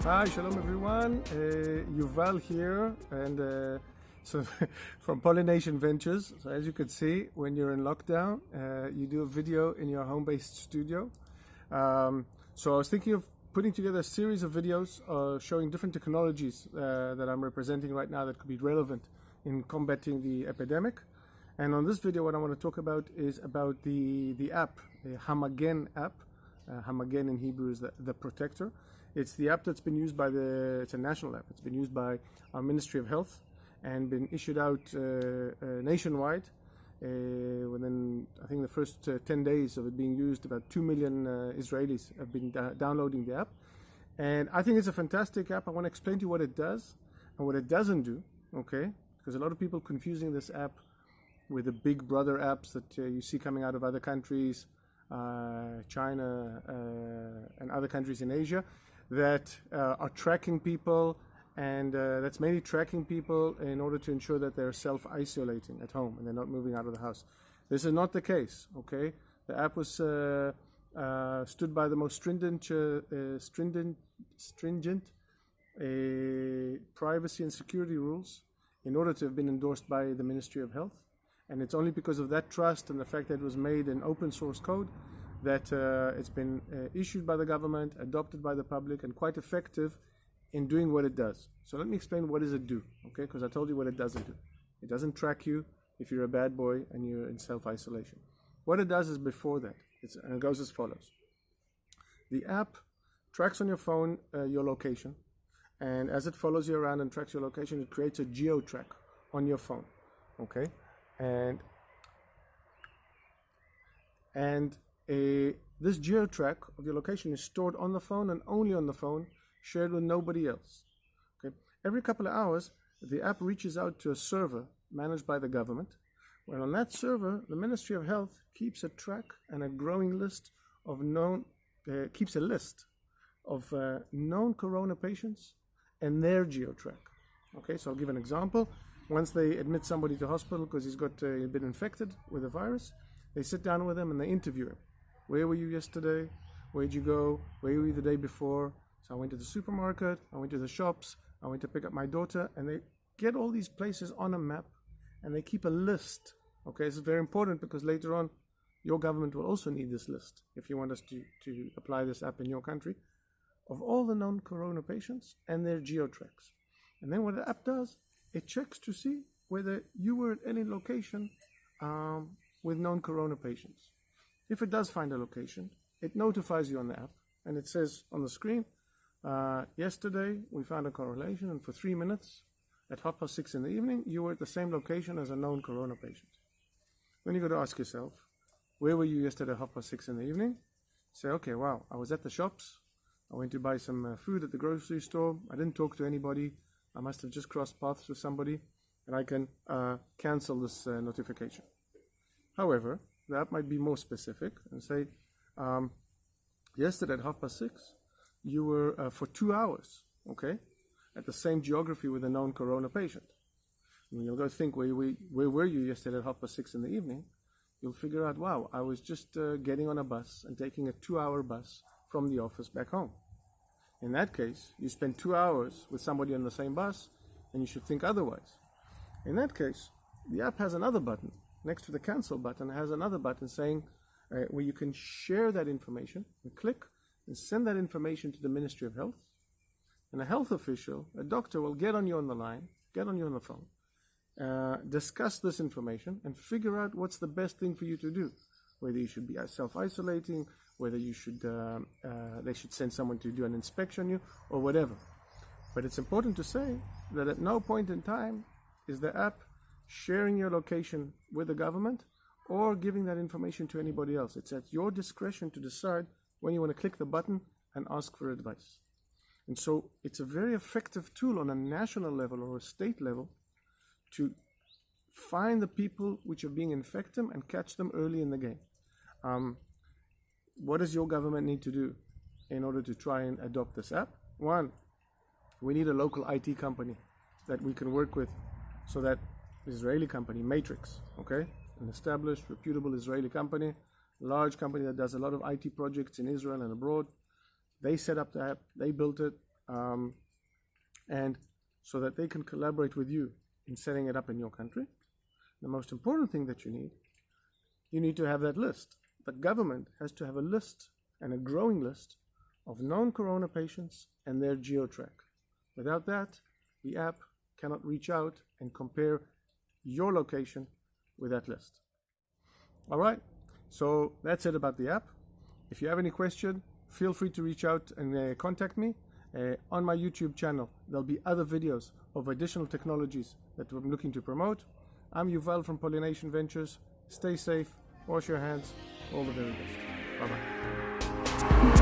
Hi, shalom everyone. Yuval here, and so from Pollination Ventures. So as you can see, when you're in lockdown, you do a video in your home-based studio. So I was thinking of putting together a series of videos showing different technologies that I'm representing right now that could be relevant in combating the epidemic. And on this video, what I want to talk about is about the app, the HaMagen app. HaMagen in Hebrew is the protector. It's the app that's been used by it's a national app. It's been used by our Ministry of Health and been issued out nationwide. Within, I think, the first 10 days of it being used, about 2 million Israelis have been downloading the app. And I think it's a fantastic app. I want to explain to you what it does and what it doesn't do, okay? Because a lot of people confusing this app with the big brother apps that you see coming out of other countries, China and other countries in Asia, that are tracking people, and that's mainly tracking people in order to ensure that they're self-isolating at home and they're not moving out of the house. This is not the case, okay? The app was stood by the most stringent privacy and security rules in order to have been endorsed by the Ministry of Health. And it's only because of that trust and the fact that it was made in open source code that it's been issued by the government, adopted by the public, and quite effective in doing what it does. So let me explain what does it do, okay? Because I told you what it doesn't do. It doesn't track you if you're a bad boy and you're in self-isolation. What it does is before that, and it goes as follows. The app tracks on your phone your location, and as it follows you around and tracks your location, it creates a geo-track on your phone, okay? And this geo-track of your location is stored on the phone and only on the phone, shared with nobody else. Okay. Every couple of hours, the app reaches out to a server managed by the government, where on that server, the Ministry of Health keeps a track and a growing list of known corona patients and their geo-track. Okay, so I'll give an example. Once they admit somebody to hospital because he's been infected with the virus, they sit down with him and they interview him. Where were you yesterday? Where'd you go? Where were you the day before? So I went to the supermarket, I went to the shops, I went to pick up my daughter, and they get all these places on a map and they keep a list. Okay, this is very important because later on your government will also need this list if you want us to apply this app in your country, of all the known corona patients and their geo-tracks. And then what the app does, it checks to see whether you were at any location with known corona patients. If it does find a location, it notifies you on the app, and it says on the screen, yesterday we found a correlation, and for 3 minutes at 6:30 in the evening, you were at the same location as a known corona patient. Then you got to ask yourself, where were you yesterday at 6:30 in the evening? Say, okay, wow, I was at the shops, I went to buy some food at the grocery store, I didn't talk to anybody, I must have just crossed paths with somebody, and I can cancel this notification. However, the app might be more specific and say, yesterday at 6:30, you were for 2 hours, okay, at the same geography with a known corona patient. And you'll go think, where were you yesterday at 6:30 in the evening? You'll figure out, wow, I was just getting on a bus and taking a 2-hour bus from the office back home. In that case, you spend 2 hours with somebody on the same bus, and you should think otherwise. In that case, the app has another button. Next to the cancel button, it has another button saying where you can share that information and click and send that information to the Ministry of Health. And a health official, a doctor, will get on you on the line, get on you on the phone, discuss this information and figure out what's the best thing for you to do. Whether you should be self-isolating, whether you should they should send someone to do an inspection on you, or whatever. But it's important to say that at no point in time is the app sharing your location with the government or giving that information to anybody else. It's at your discretion to decide when you want to click the button and ask for advice. And so it's a very effective tool on a national level or a state level to find the people which are being infected and catch them early in the game. What does your government need to do in order to try and adopt this app? One, we need a local IT company that we can work with, so that Israeli company, Matrix, okay? An established, reputable Israeli company, large company that does a lot of IT projects in Israel and abroad. They set up the app, they built it, and so that they can collaborate with you in setting it up in your country. The most important thing that you need to have that list. The government has to have a list, and a growing list, of known corona patients and their geotrack. Without that, the app cannot reach out and compare your location with that list. All right, so that's it about the app. If you have any question, feel free to reach out and contact me. On my YouTube channel, there'll be other videos of additional technologies that I'm looking to promote. I'm Yuval from Pollination Ventures. Stay safe, wash your hands, all the very best. Bye-bye.